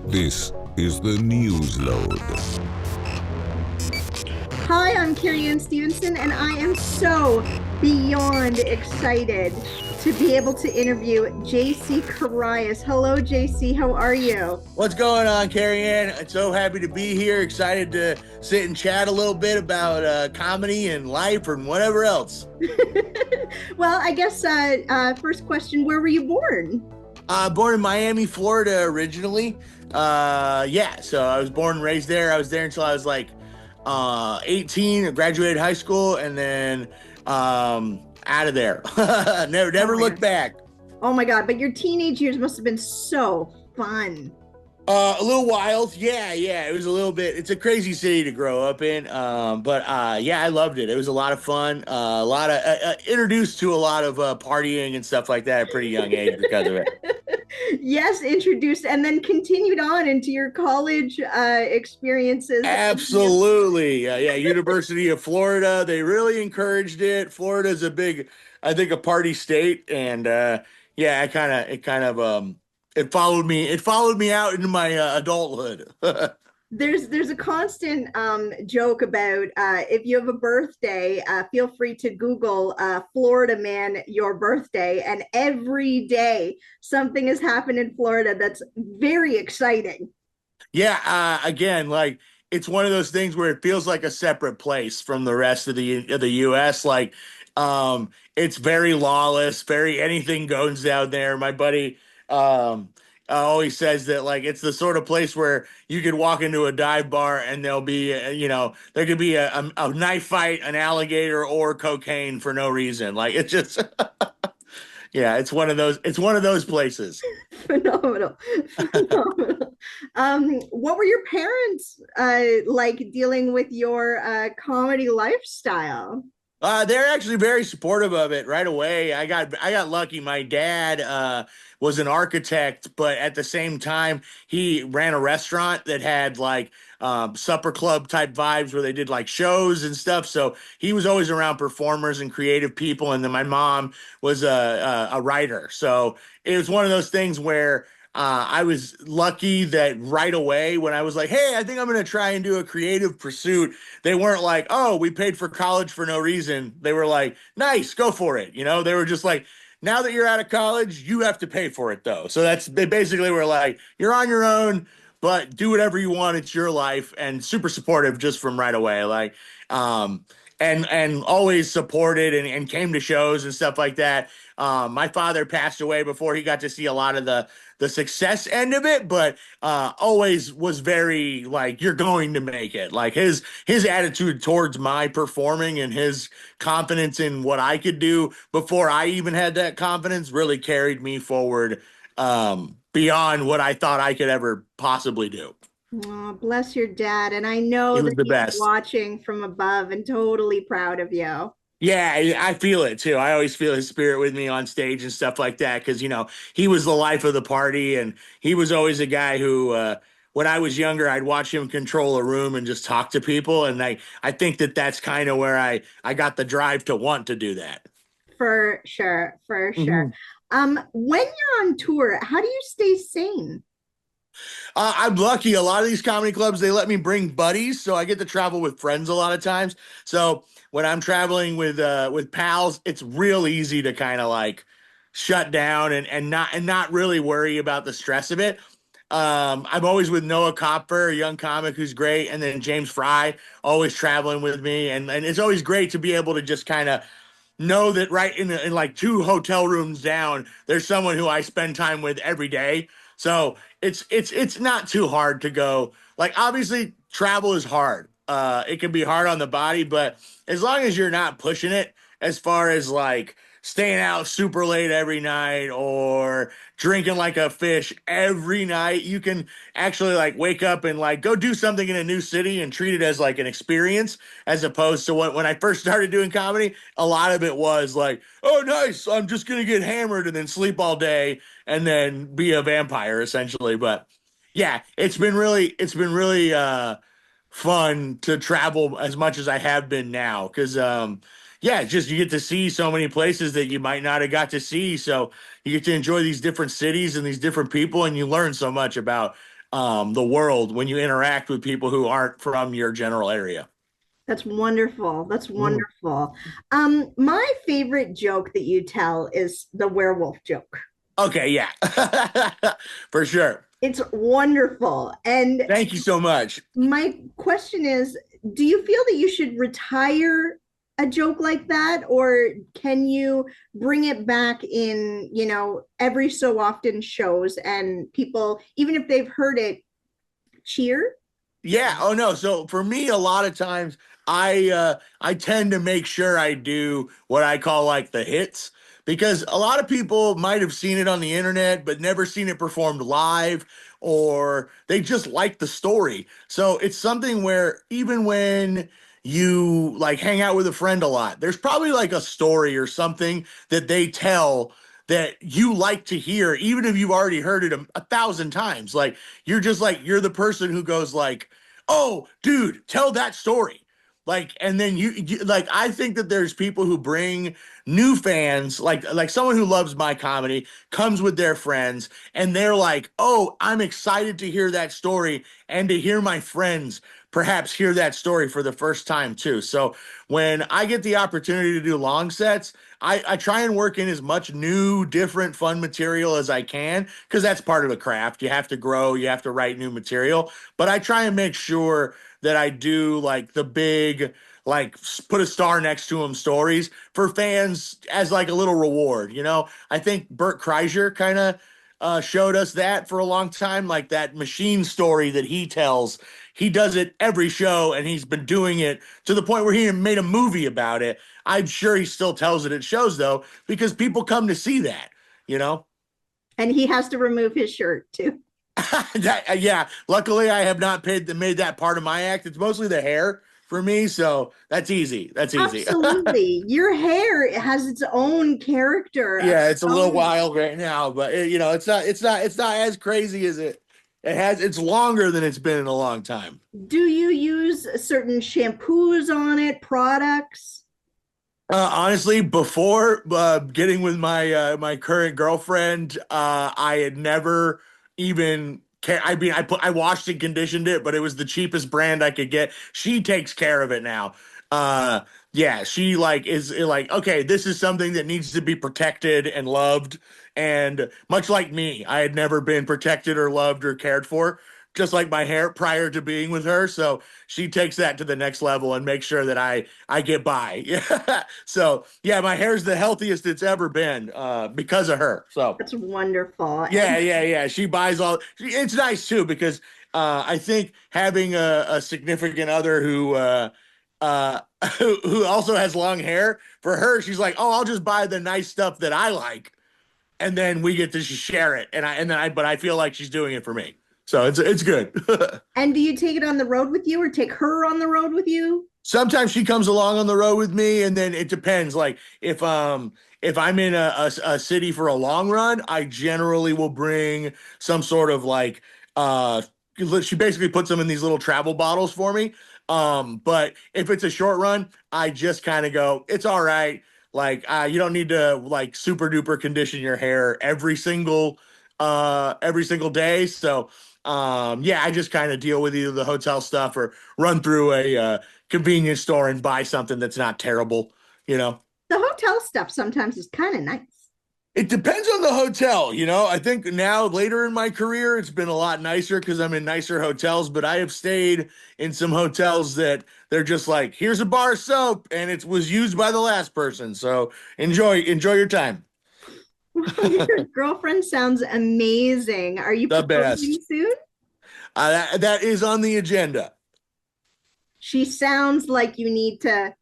This is the Newsload. Hi, I'm Carrie Anne Stevenson, and I am so beyond excited to be able to interview JC Currais. Hello, JC. How are you? What's going on, Carrie Anne? I'm so happy to be here. Excited to sit and chat a little bit about comedy and life and whatever else. Well, I guess first question, where were you born? Born in Miami, Florida originally. So I was born and raised there. I was there until I was like 18. I graduated high school and then out of there. Never looked back. Oh my God, but your teenage years must have been so fun. A little wild. Yeah. It was a little bit, it's a crazy city to grow up in. Yeah, I loved it. It was a lot of fun. A lot of, introduced to a lot of partying and stuff like that at a pretty young age because of it. Yes, introduced and then continued on into your college experiences. Absolutely. Yeah. University of Florida. They really encouraged it. Florida's a big, I think, a party state. And it followed me. It followed me out into my adulthood. There's a constant joke about if you have a birthday, feel free to Google Florida man your birthday, and every day something has happened in Florida that's very exciting. Yeah. Again, like it's one of those things where it feels like a separate place from the rest of the U.S. It's very lawless, very anything goes down there. My buddy always says that like it's the sort of place where you could walk into a dive bar and there'll be there could be a knife fight, an alligator, or cocaine for no reason. Like it's just yeah, it's one of those places. Phenomenal. Phenomenal. What were your parents like dealing with your comedy lifestyle? They're actually very supportive of it right away. I got lucky. My dad was an architect, but at the same time, he ran a restaurant that had like supper club type vibes where they did like shows and stuff. So he was always around performers and creative people. And then my mom was a writer. So it was one of those things where I was lucky that right away when I was like, hey, I think I'm going to try and do a creative pursuit, they weren't like, oh, we paid for college for no reason. They were like, nice, go for it. They were just like, now that you're out of college, you have to pay for it though. So they basically were like, you're on your own, but do whatever you want. It's your life, and super supportive just from right away. And always supported and came to shows and stuff like that. My father passed away before he got to see a lot of the success end of it, but always was very like, you're going to make it. Like his attitude towards my performing and his confidence in what I could do before I even had that confidence really carried me forward beyond what I thought I could ever possibly do. Oh, bless your dad. And I know He was that the he's best. watching from above and totally proud of you. Yeah, I feel it too. I always feel his spirit with me on stage and stuff like that because, he was the life of the party, and he was always a guy who, when I was younger, I'd watch him control a room and just talk to people. And I think that that's kind of where I got the drive to want to do that. For sure, for sure. Mhm. When you're on tour, how do you stay sane? I'm lucky. A lot of these comedy clubs, they let me bring buddies, so I get to travel with friends a lot of times. So when I'm traveling with pals, it's real easy to kind of like shut down and not really worry about the stress of it. I'm always with Noah Copper, a young comic who's great, and then James Fry, always traveling with me, and it's always great to be able to just kind of know that right in like two hotel rooms down, there's someone who I spend time with every day. So it's not too hard to go. Like obviously travel is hard. It can be hard on the body, but as long as you're not pushing it as far as like staying out super late every night or drinking like a fish every night, you can actually like wake up and like go do something in a new city and treat it as like an experience, as opposed to when I first started doing comedy, a lot of it was like, oh nice, I'm just gonna get hammered and then sleep all day and then be a vampire essentially. But yeah, it's been really fun to travel as much as I have been now because yeah, it's just you get to see so many places that you might not have got to see. So you get to enjoy these different cities and these different people, and you learn so much about the world when you interact with people who aren't from your general area. That's wonderful. That's Mm. wonderful. My favorite joke that you tell is the werewolf joke. Okay, yeah, for sure. It's wonderful. And Thank you so much. my question is, do you feel that you should retire a joke like that, or can you bring it back in, every so often shows and people, even if they've heard it, cheer? Yeah. Oh no. So for me, a lot of times I tend to make sure I do what I call like the hits because a lot of people might have seen it on the internet but never seen it performed live or they just like the story. So it's something where even when you like hang out with a friend a lot, there's probably like a story or something that they tell that you like to hear, even if you've already heard it a thousand times. Like you're the person who goes like, "Oh, dude, tell that story." Like, and then like, I think that there's people who bring new fans, like someone who loves my comedy comes with their friends, and they're like, "Oh, I'm excited to hear that story and to hear my friends perhaps hear that story for the first time too." So when I get the opportunity to do long sets, I try and work in as much new, different, fun material as I can because that's part of the craft. You have to grow, you have to write new material. But I try and make sure that I do like the big, like put a star next to them stories for fans as like a little reward. I think Bert Kreischer kind of showed us that for a long time, like that machine story that he tells. He does it every show, and he's been doing it to the point where he made a movie about it. I'm sure he still tells it at shows though, because people come to see that, you know? And he has to remove his shirt too. Yeah. Luckily, I have not made that part of my act. It's mostly the hair for me, so that's easy. That's easy. Absolutely. Your hair has its own character of Yeah, its it's a little own. wild right now, but it's not as crazy as it's longer than it's been in a long time. Do you use certain shampoos on it, products? Honestly, before getting with my current girlfriend, I had never even I mean, I washed and conditioned it, but it was the cheapest brand I could get. She takes care of it now. Uh, yeah, she like is like, okay, this is something that needs to be protected and loved. And much like me, I had never been protected or loved or cared for, just like my hair prior to being with her. So she takes that to the next level and makes sure that I get by. Yeah. So yeah, my hair's the healthiest it's ever been because of her. So That's wonderful. yeah, And yeah, yeah. She buys all. It's nice too because I think having a significant other uh, who also has long hair, for her, she's like, oh, I'll just buy the nice stuff that I like, and then we get to share it. But I feel like she's doing it for me, so it's good. and do you take it on the road with you or take her on the road with you? Sometimes she comes along on the road with me, and then it depends. Like if I'm in a city for a long run, I generally will bring some sort of like she basically puts them in these little travel bottles for me. But if it's a short run, I just kind of go, it's all right. Like you don't need to like super duper condition your hair every single day. So yeah, I just kind of deal with either the hotel stuff or run through a convenience store and buy something that's not terrible, you know. The hotel stuff sometimes is kind of nice. It depends on the hotel. I think now later in my career, it's been a lot nicer because I'm in nicer hotels, but I have stayed in some hotels that they're just like, here's a bar of soap and it was used by the last person. So enjoy your time. Well, your girlfriend sounds amazing. Are you The proposing best. soon? That is on the agenda. She sounds like you need to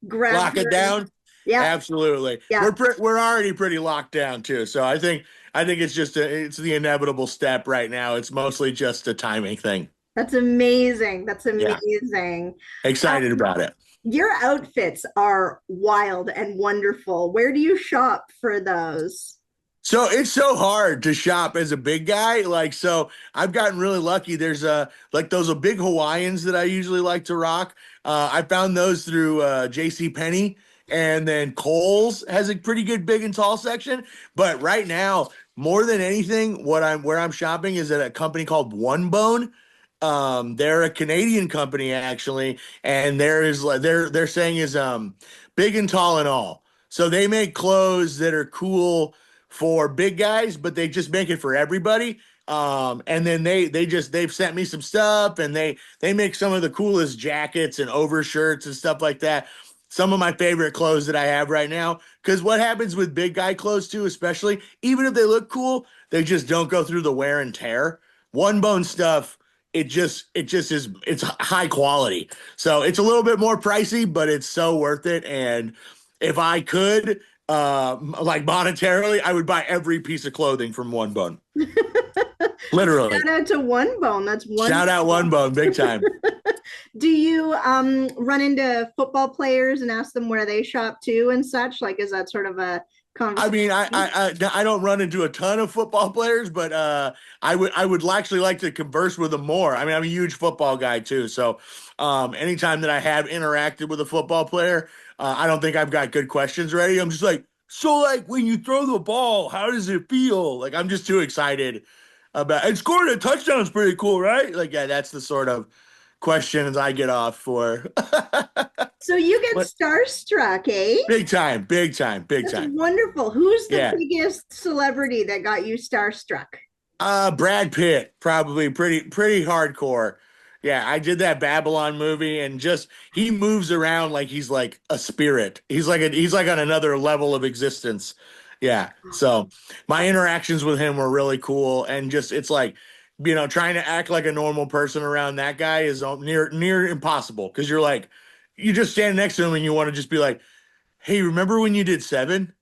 grab Lock it her. down. Yeah, Absolutely. yeah. We're already pretty locked down too. So I think it's the inevitable step right now. It's mostly just a timing thing. That's amazing. That's Yeah. amazing. Excited Um, about it. your outfits are wild and wonderful. Where do you shop for those? So it's so hard to shop as a big guy. Like, so I've gotten really lucky. There's like those are big Hawaiians that I usually like to rock. I found those through JC Penney, and then Kohl's has a pretty good big and tall section. But right now, more than anything, where I'm shopping is at a company called One Bone. They're a Canadian company actually, and they're saying is big and tall and all. So they make clothes that are cool for big guys, but they just make it for everybody. And then they've sent me some stuff, and they make some of the coolest jackets and overshirts and stuff like that. Some of my favorite clothes that I have right now. Because what happens with big guy clothes too, especially, even if they look cool, they just don't go through the wear and tear. One bone stuff, it just is, it's high quality. So it's a little bit more pricey, but it's so worth it. And if I could, like monetarily, I would buy every piece of clothing from One Bone. Literally. Shout out to One Bone. That's one. Shout out One Bone, big time. Do you run into football players and ask them where they shop too and such? Like, is that sort of a I conversation? mean, I don't run into a ton of football players, but I would actually like to converse with them more. I mean, I'm a huge football guy too, so anytime that I have interacted with a football player, I don't think I've got good questions ready. I'm just like, so like when you throw the ball, how does it feel? Like I'm just too excited about and scoring a touchdown is pretty cool, right? Like yeah, that's the sort of questions I get off for. So you get But starstruck, eh? big time, big time, big That's time. wonderful. Who's the Yeah. biggest celebrity that got you starstruck? Brad Pitt, probably pretty hardcore. Yeah, I did that Babylon movie and just he moves around like he's like a spirit. He's like on another level of existence. Yeah. So my interactions with him were really cool and just it's like, trying to act like a normal person around that guy is near impossible because you're like you just stand next to him and you want to just be like, "Hey, remember when you did Seven?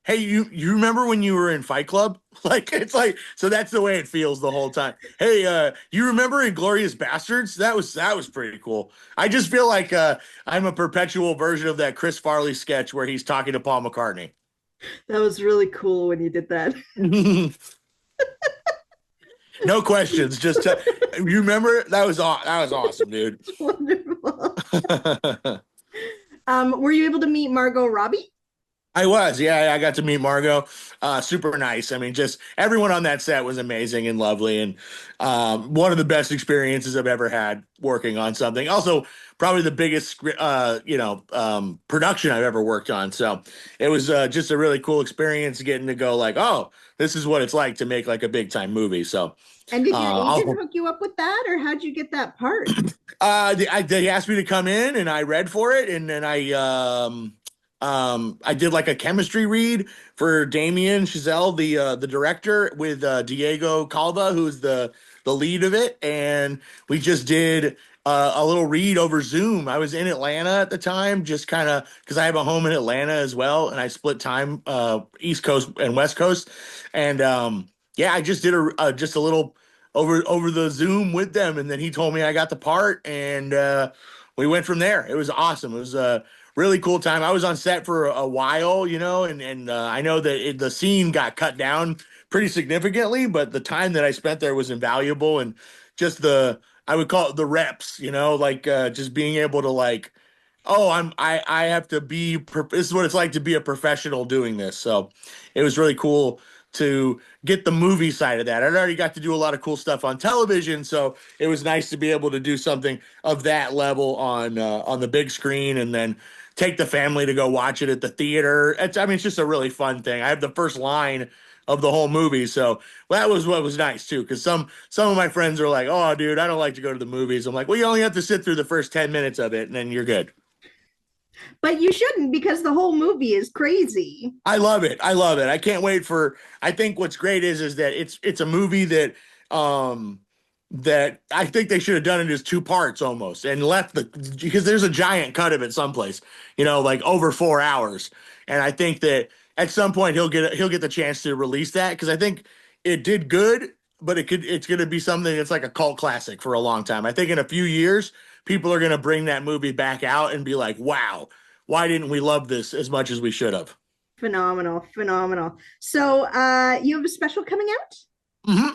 Hey, you remember when you were in Fight Club?" Like it's like so that's the way it feels the whole time. Hey, you remember Inglorious Bastards? That was pretty cool. I just feel like I'm a perpetual version of that Chris Farley sketch where he's talking to Paul McCartney. That was really cool when you did that. No questions, just you remember that was awesome, dude. It's wonderful. Were you able to meet Margot Robbie? I was, yeah, I got to meet Margot. Super nice. I mean, just everyone on that set was amazing and lovely, and one of the best experiences I've ever had working on something. Also, probably the biggest, production I've ever worked on. So it was just a really cool experience getting to go like, oh, this is what it's like to make like a big time movie. So And did your agent I'll, hook you up with that, or how'd you get that part? they asked me to come in, and I read for it, and then I did like a chemistry read for Damien Chazelle, the director, with Diego Calva, who's the lead of it, and we just did a little read over Zoom. I was in Atlanta at the time, just kind of because I have a home in Atlanta as well, and I split time East Coast and West Coast, and yeah, I just did just a little over the Zoom with them, and then he told me I got the part, and we went from there. It was awesome. It was really cool time. I was on set for a while, and I know that the scene got cut down pretty significantly, but the time that I spent there was invaluable, and just I would call it the reps, like just being able to like, oh, I have to be. This is what it's like to be a professional doing this. So it was really cool to get the movie side of that. I'd already got to do a lot of cool stuff on television, so it was nice to be able to do something of that level on the big screen, and then take the family to go watch it at the theater. It's just a really fun thing. I have the first line of the whole movie, so that was what was nice too. Because some of my friends are like, "Oh, dude, I don't like to go to the movies." I'm like, "Well, you only have to sit through the first 10 minutes of it, and then you're good." But you shouldn't, because the whole movie is crazy. I love it. I love it. I can't wait for. I think what's great is that it's a movie um that I think they should have done it as two parts almost and left because there's a giant cut of it someplace, like over 4 hours. And I think that at some point he'll get the chance to release that because I think it did good, but it's going to be something that's like a cult classic for a long time. I think in a few years people are going to bring that movie back out and be like, wow, why didn't we love this as much as we should have? Phenomenal, phenomenal. So you have a special coming out?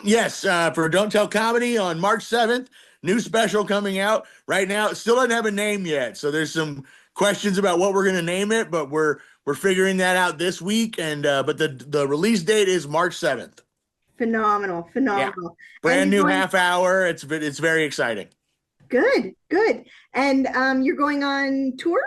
Yes, for Don't Tell Comedy on March 7th, new special coming out right now. It still doesn't have a name yet, so there's some questions about what we're going to name it, but we're we're figuring that out this week. And but the release date is March 7th. Phenomenal, Yeah, phenomenal. brand And you're new going, half hour. It's very exciting. good, good. And you're going on tour?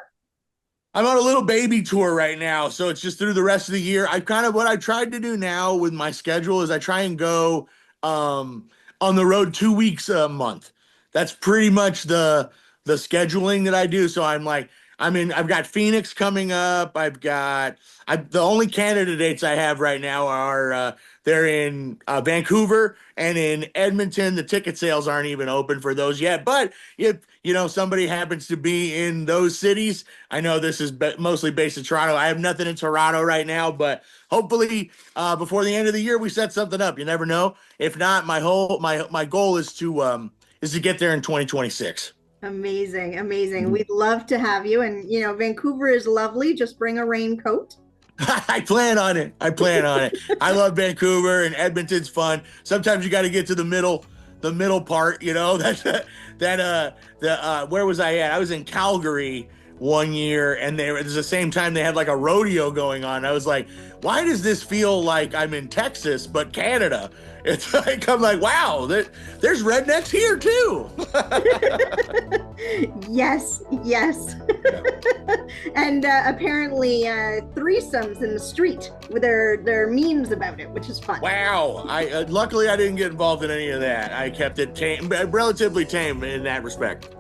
I'm on a little baby tour right now, so it's just through the rest of the year. I kind of what I tried to do now with my schedule is I try and go on the road 2 weeks a month. That's pretty much the scheduling that I do. So I've got Phoenix coming up. The only Canada dates I have right now are they're in Vancouver and in Edmonton. The ticket sales aren't even open for those yet. But if somebody happens to be in those cities, I know this is mostly based in Toronto. I have nothing in Toronto right now, but hopefully before the end of the year we set something up. You never know. If not, my goal is to get there in 2026. Amazing, amazing. We'd love to have you. And Vancouver is lovely. Just bring a raincoat. I plan on it. I love Vancouver, and Edmonton's fun. Sometimes you got to get to the middle part. Where was I at? I was in Calgary one year, and it was the same time they had like a rodeo going on. I was like, why does this feel like I'm in Texas but Canada? It's like I'm like, wow, there's rednecks here too. Yes, yes. And apparently threesomes in the street with their memes about it, which is fun. Wow. Luckily I didn't get involved in any of that. I kept it relatively tame in that respect.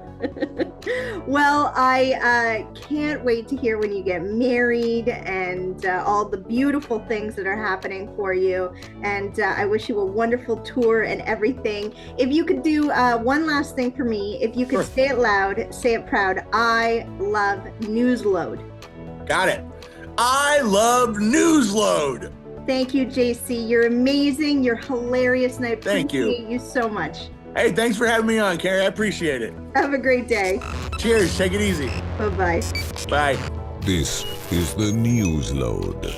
Well, I can't wait to hear when you get married and all the beautiful things that are happening for you. And I wish you a wonderful tour and everything. If you could do one last thing for me, if you could Sure. say it loud, say it proud. I love Newsload. Got it. I love Newsload. Thank you, JC. You're amazing. You're hilarious. And I Thank you. appreciate you so much. Hey, thanks for having me on, Carrie. I appreciate it. Have a great day. Cheers. Take it easy. Bye-bye. Bye. This is the Newsload.